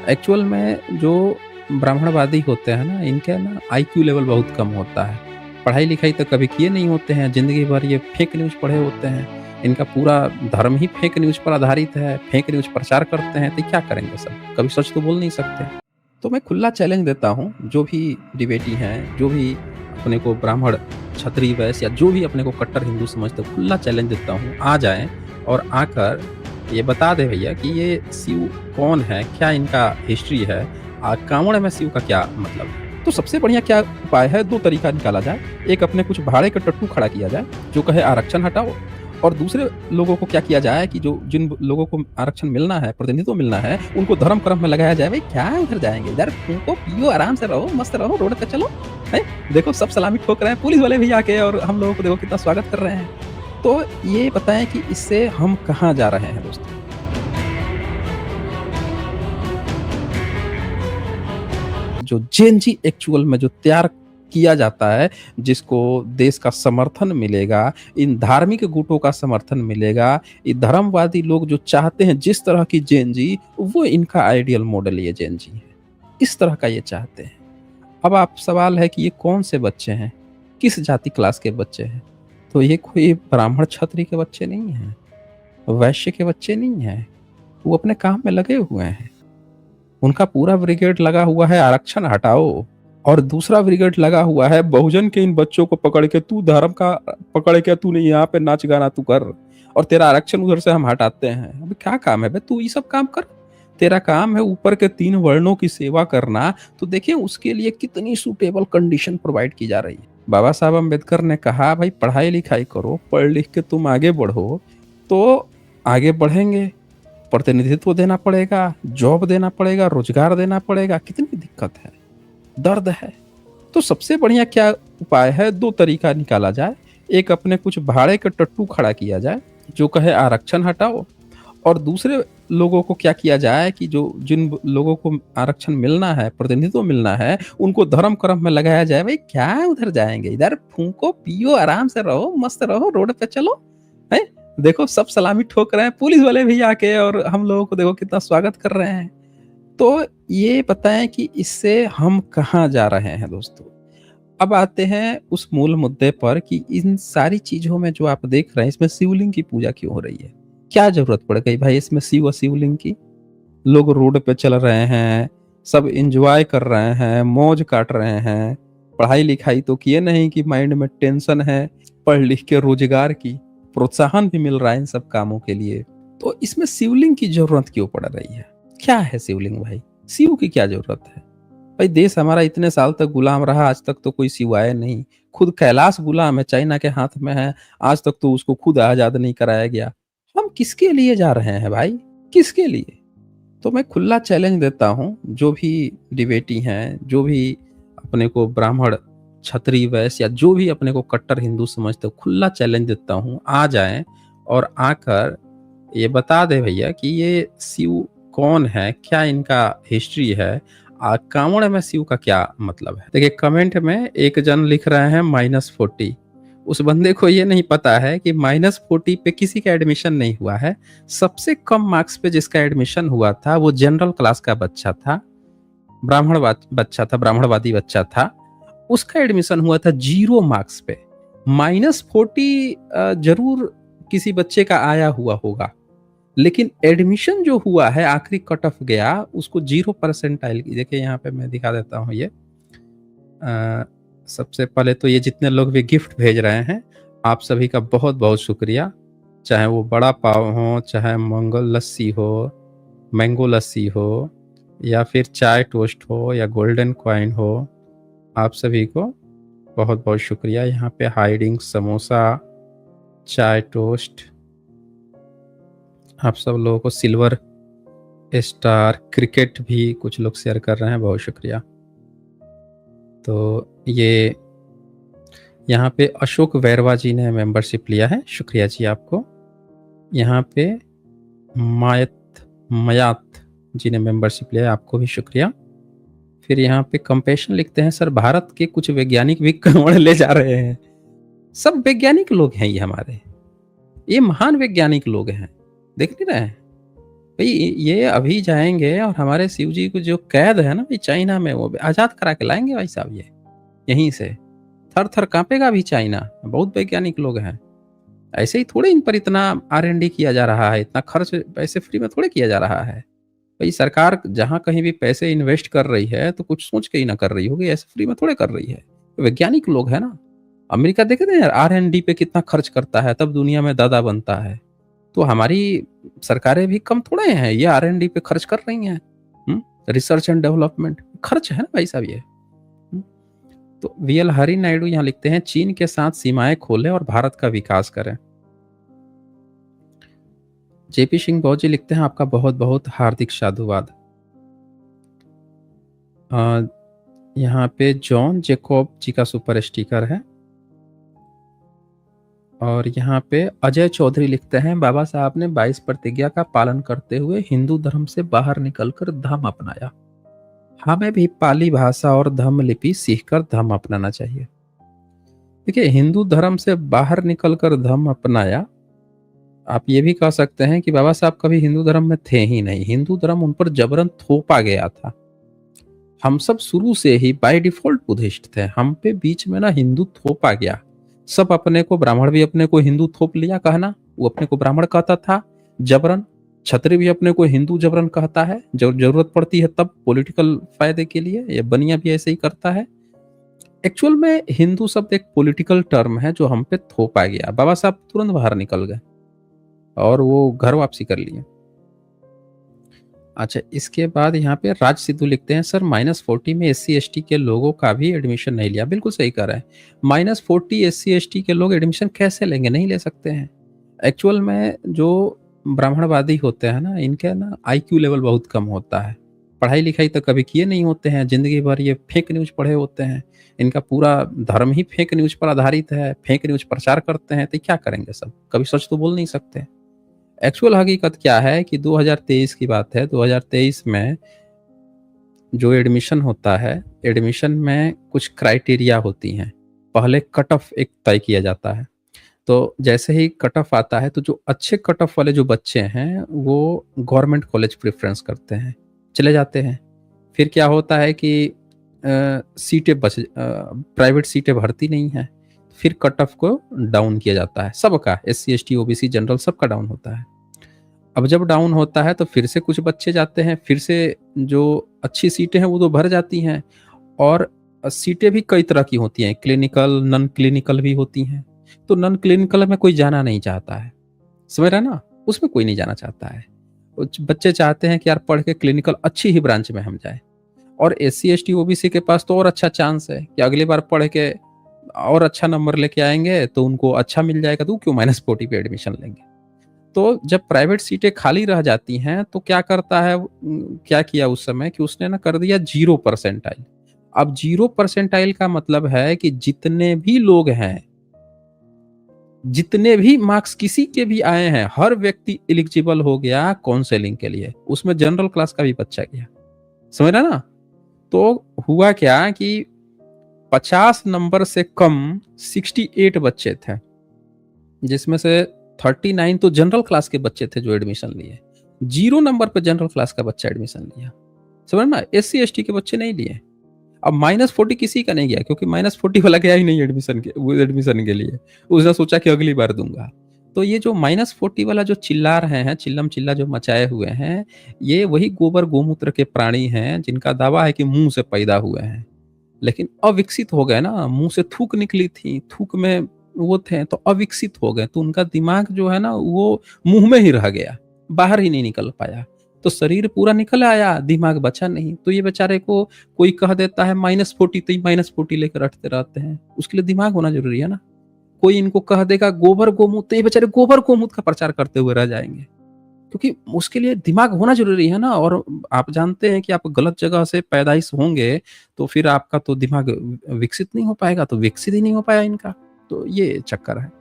Actual में जो ब्राह्मणवादी होते हैं ना, इनके ना आईक्यू लेवल बहुत कम होता है। पढ़ाई-लिखाई तो कभी किए नहीं होते हैं, ज़िंदगी भर ये फेक न्यूज़ पढ़े होते हैं। इनका पूरा धर्म ही फेक न्यूज़ पर आधारित है, फेक न्यूज़ प्रचार करते हैं, तो क्या करेंगे सब? कभी सच तो बोल नहीं सकते। तो मैं खुला चैलेंज देता हूँ, जो भी डिबेटी हैं, जो भी अपने को ब्राह्मण, क्षत्रिय, वैश्य या जो भी अपने को कट्टर हिंदू समझते हो, खुला चैलेंज देता हूँ, आ जाएँ और आकर ये बता दें भैया कि ये शिव कौन है? क्या इनका हिस्ट्री है? कांवड़ में शिव का क्या मतलब है? तो सबसे बढ़िया क्या उपाय है, 2 तरीका निकाला जाए। एक अपने कुछ भाड़े का टट्टू खड़ा किया जाए, जो कहे आरक्षण हटाओ, और दूसरे लोगों को क्या किया जाए कि जो जिन लोगों को आरक्षण मिलना है, प्रतिनिधित्व मिलना है, उनको धर्म-कर्म में लगाया जाए। भई क्या उधर जाएँगे? इधर फूँको, पियो, आराम से रहो, मस्त रहो, रोड पे चलो, हैं? देखो सब सलामी ठोक रहे हैं, पुलिस वाले भी आके और हम लोगों को देखो कितना स्वागत कर रहे हैं। तो ये बताएँ कि इससे हम कहाँ जा रहे हैं दोस्तों? जो जेन ज़ी एक्चुअल में जो तैयार किया जाता है, जिसको देश का समर्थन मिलेगा, इन धार्मिक गुटों का समर्थन मिलेगा, ये धर्मवादी लोग जो चाहते हैं जिस तरह की जेन ज़ी, वो इनका आइडियल मॉडल ये जेन ज़ी है। इस तरह का ये चाहते हैं। अब आप सवाल है कि ये कौन से बच्चे हैं? किस जाति क्लास के बच्चे हैं? तो ये कोई ब्राह्मण क्षत्रिय के बच्चे नहीं हैं, वैश्य के बच्चे नहीं हैं। वो अपने काम में लगे हुए हैं। उनका पूरा ब्रिगेड लगा हुआ है आरक्षण हटाओ, और दूसरा ब्रिगेड लगा हुआ है बहुजन के इन बच्चों को पकड़ के तू धर्म का पकड़ के तूने यहाँ पे नाच गाना तू कर, और तेरा आरक्षण उधर से हम हटाते हैं। अबे क्या काम है बे, तू ये सब काम कर। तेरा काम है ऊपर के 3 वर्णों की सेवा करना, तो देखिए उसके लिए कितनी सूटेबल कंडीशन प्रोवाइड की जा रही है। बाबा साहब अम्बेडकर ने कहा भाई पढ़ाई-लिखाई करो, पढ़ लिख के तुम आगे बढ़ो, तो आगे बढ़ेंगे। प्रतिनिधित्व देना पड़ेगा, जॉब देना पड़ेगा, रोज़गार देना पड़ेगा, कितनी दिक्कत है, दर्द है। तो सबसे बढ़िया क्या उपाय है, 2 तरीका निकाला जाए। एक अपने कुछ भाड़े का टट्टू खड़ा किया जाए, जो कहे आरक्षण हटाओ, और दूसरे लोगों को क्या किया जाए कि जो जिन लोगों को आरक्षण मिलना है, प्रतिनिधित्व मिलना है, उनको धर्म-कर्म में लगाया जाए। भई क्या उधर जाएँगे? इधर फूँको, पियो, आराम से रहो, मस्त रहो, रोड पे चलो, हैं? देखो सब सलामी ठोक रहे हैं, पुलिस वाले भी आके और हम लोगों को देखो कितना स्वागत कर रहे हैं। तो ये बताएँ कि इससे हम कहाँ जा रहे हैं दोस्तों? अब आते हैं उस मूल मुद्दे पर कि इन सारी चीज़ों में जो आप देख रहे हैं, इसमें शिवलिंग की पूजा क्यों हो रही है? क्या ज़रूरत पड़ गई भाई इसमें शिव और शिवलिंग की? लोग रोड पे चल रहे हैं, सब एन्जॉय कर रहे हैं, मौज काट रहे हैं। पढ़ाई-लिखाई तो किए नहीं कि माइंड में टेंशन है, पढ़ लिख के रोज़गार की, प्रोत्साहन भी मिल रहा है इन सब कामों के लिए। तो इसमें शिवलिंग की ज़रूरत क्यों पड़ रही है? क्या है शिवलिंग भाई? शिव की क्या ज़रूरत है? भाई देश हमारा इतने साल तक गुलाम रहा, आज तक तो कोई शिव आया नहीं। खुद कैलाश गुलाम है, चाइना के हाथ में है, आज तक तो उसको खुद आज़ाद नहीं कराया गया। हम किसके लिए जा रहे हैं भाई? किसके लिए? तो मैं खुला चैलेंज देता हूँ, जो भी डिबेटी हैं, जो भी अपने को ब्राह्मण, क्षत्रिय, वैश्य या जो भी अपने को कट्टर हिंदू समझते हो, खुला चैलेंज देता हूँ, आ जाएँ और आकर ये बता दें भैया कि ये शिव कौन है? क्या इनका हिस्ट्री है? कांवड़ में शिव का क्या मतलब है? देखिए कमेंट में एक जन लिख रहे हैं -40। उस बंदे को ये नहीं पता है कि -40 पे किसी का एडमिशन नहीं हुआ है। सबसे कम मार्क्स पे जिसका एडमिशन हुआ था वो जनरल क्लास का बच्चा था, ब्राह्मणवादी बच्चा था। उसका एडमिशन हुआ था 0 मार्क्स पे। -40 ज़रूर किसी बच्चे का आया हुआ होगा, लेकिन एडमिशन जो हुआ है आखिरी कट ऑफ गया उसको 0 परसेंटाइल की। देखिए यहाँ पे मैं दिखा देता हूँ ये। अ, सबसे पहले तो ये जितने लोग भी गिफ्ट भेज रहे हैं, आप सभी का बहुत-बहुत शुक्रिया। चाहे वो बड़ा पाव हो, चाहे मंगल लस्सी हो, मैंगो लस्सी हो, या फिर चाय टोस्ट हो या गोल्डन कॉइन हो, आप सभी को बहुत-बहुत शुक्रिया। यहाँ पे हाइडिंग समोसा, चाय टोस्ट, आप सब लोगों को सिल्वर स्टार, क्रिकेट भी कुछ लोग शेयर कर रहे हैं, बहुत शुक्रिया। तो ये यहाँ पे अशोक वैरवा जी ने मेंबरशिप लिया है, शुक्रिया जी आपको। यहाँ पे मायत मयात जी ने मेंबरशिप लिया है, आपको भी शुक्रिया। फिर यहाँ पे कंपैशन लिखते हैं, सर भारत के कुछ वैज्ञानिक भी कांवड़ ले जा रहे हैं। सब वैज्ञानिक लोग हैं ये हमारे, ये महान वैज्ञानिक लोग हैं, देख नहीं रहे हैं? भई ये अभी जाएँगे और हमारे शिव जी को जो कैद है ना भई चाइना में वो आज़ाद करा के लाएँगे भाई साहब ये, यहीं से। थर-थर काँपेगा अभी चाइना, बहुत वैज्ञानिक लोग हैं। ऐसे ही थोड़े इन पर इतना आर-एन-डी किया जा रहा है, इतना खर्च पैसे फ्री में थोड़े किया जा रहा है। भई सरकार जहाँ कहीं भी पैसे इन्वेस्ट कर रही है, तो कुछ सोच के ही ना कर रही होगी, ऐसे फ्री में थोड़े कर रही है। वैज्ञानिक लोग हैं ना। अमेरिका देखे थे यार आर-एन-डी पे कितना खर्च करता है, तब दुनिया में दादा बनता है। तो हमारी सरकारें भी कम थोड़े हैं, ये आर-एन-डी पे खर्च कर रही हैं। हुँ? रिसर्च एंड डेवलपमेंट खर्च है ना भाई साहब ये। हुँ? तो वीएल हरि नायडू यहाँ लिखते हैं चीन के साथ सीमाएँ खोलें और भारत का विकास करें। जेपी सिंह बौजी लिखते हैं आपका बहुत-बहुत हार्दिक साधुवाद। अ, यहाँ पे जॉन जैकब जी का सुपर स्टिकर है और यहाँ पे अजय चौधरी लिखते हैं बाबा साहब ने 22 प्रतिज्ञा का पालन करते हुए हिंदू धर्म से बाहर निकलकर धम्म अपनाया। हमें भी पाली भाषा और धम्म लिपि सीखकर धम्म अपनाना चाहिए। देखिए हिंदू धर्म से बाहर निकलकर धम्म अपनाया, आप ये भी कह सकते हैं कि बाबा साहब कभी हिंदू धर्म में थे ही नहीं। हिंदू धर्म उन पर जबरन थोपा गया था। हम सब शुरू से ही बाय डिफ़ॉल्ट बुद्धिस्ट थे। हम पे बीच में ना हिंदू थोपा गया। सब अपने को ब्राह्मण भी अपने को हिंदू थोप लिया कहना, वो अपने को ब्राह्मण कहता था जबरन। क्षत्रिय भी अपने को हिंदू जबरन कहता है, जब ज़रूरत पड़ती है तब पॉलिटिकल फ़ायदे के लिए। ये बनिया भी ऐसे ही करता है। एक्चुअल में हिंदू शब्द एक पॉलिटिकल टर्म है जो हम पे थोपा गया। बाबा साहब तुरंत बाहर निकल गए और वो घर वापसी कर लिए। अच्छा, इसके बाद यहाँ पे राज सिद्धू लिखते हैं सर -40 में एससी-एसटी के लोगों का भी एडमिशन नहीं लिया। बिल्कुल सही कह रहे हैं। -40 एससी-एसटी के लोग एडमिशन कैसे लेंगे? नहीं ले सकते हैं। एक्चुअल में जो ब्राह्मणवादी होते हैं ना, इनके ना आईक्यू लेवल बहुत कम होता है। पढ़ाई-लिखाई तो कभी किए नहीं होते हैं, ज़िंदगी भर ये फेक न्यूज़ पढ़े होते हैं। इनका पूरा धर्म ही फेक न्यूज़ पर आधारित है, फेक न्यूज़ प्रचार करते हैं, तो क्या करेंगे सब? कभी सच तो बोल नहीं सकते। एक्चुअल हकीकत क्या है कि 2023 की बात है, 2023 में जो एडमिशन होता है, एडमिशन में कुछ क्राइटेरिया होती हैं। पहले कट ऑफ एक तय किया जाता है। तो जैसे ही कट ऑफ आता है, तो जो अच्छे कट ऑफ वाले जो बच्चे हैं, वो गवर्नमेंट कॉलेज प्रेफ़रेंस करते हैं, चले जाते हैं। फिर क्या होता है कि सीटें प्राइवेट सीटें भरती नहीं हैं, फिर कट ऑफ को डाउन किया जाता है, सबका एससी, एसटी, ओबीसी, जनरल सबका डाउन होता है। अब जब डाउन होता है तो फिर से कुछ बच्चे जाते हैं, फिर से जो अच्छी सीटें हैं वो तो भर जाती हैं और सीटें भी कई तरह की होती हैं, क्लिनिकल, नॉन क्लिनिकल भी होती हैं। तो नॉन क्लिनिकल में कोई जाना नहीं चाहता है, समझ रहे हैं ना? उसमें कोई नहीं जाना चाहता है। कुछ बच्चे चाहते हैं कि यार पढ़ के क्लिनिकल अच्छी ही ब्रांच में हम जाएँ और एससी, एसटी, ओबीसी के पास तो और अच्छा चांस है कि अगली बार पढ़ के और अच्छा नंबर लेके आएँगे तो उनको अच्छा मिल जाएगा, तो वो क्यों -40 पे एडमिशन लेंगे? तो जब प्राइवेट सीटें खाली रह जाती हैं, तो क्या करता है क्या किया उस समय कि उसने ना कर दिया 0 परसेंटाइल। अब 0 परसेंटाइल का मतलब है कि जितने भी लोग हैं, जितने भी मार्क्स किसी के भी आए हैं, हर व्यक्ति एलिजिबल हो गया काउंसलिंग के लिए। उसमें जनरल क्लास का भी बच्चा गया। समझ रहे हैं ना? तो हुआ क्या कि 50 नंबर से कम 68 बच्चे थे, जिसमें से 39 तो जनरल क्लास के बच्चे थे जो एडमिशन लिए। 0 नंबर पे जनरल क्लास का बच्चा एडमिशन लिया। समझ ना? एससी, एसटी के बच्चे नहीं लिए। अब -40 किसी का नहीं गया क्योंकि -40 वाला गया ही नहीं एडमिशन के लिए। उसने सोचा कि अगली बार दूँगा। तो ये जो -40 वाला जो चिल्ला रहे हैं, चिल्लम-चिल्ला जो मचाए हुए हैं, ये वही गोबर गोमूत्र के प्राणी हैं जिनका दावा है कि मुँह से पैदा हुए हैं। लेकिन अविकसित हो गए ना, मुँह से थूक निकली थी, थूक में वो थे तो अविकसित हो गए, तो उनका दिमाग जो है ना वो मुँह में ही रह गया, बाहर ही नहीं निकल पाया। तो शरीर पूरा निकल आया, दिमाग बचा नहीं। तो ये बेचारे को कोई कह देता है -40 तो ये -40 लेकर रटते रहते हैं। उसके लिए दिमाग होना ज़रूरी है ना। कोई इनको कह देगा गोबर गोमूत्र तो ये बेचारे गोबर गोमूत्र का प्रचार करते हुए रह जाएँगे। क्योंकि उसके लिए दिमाग होना ज़रूरी है ना और आप जानते हैं कि आप गलत जगह से पैदाइश होंगे, तो फिर आपका तो दिमाग विकसित नहीं हो पाएगा, तो विकसित ही नहीं हो पाया इनका। तो ये चक्कर है।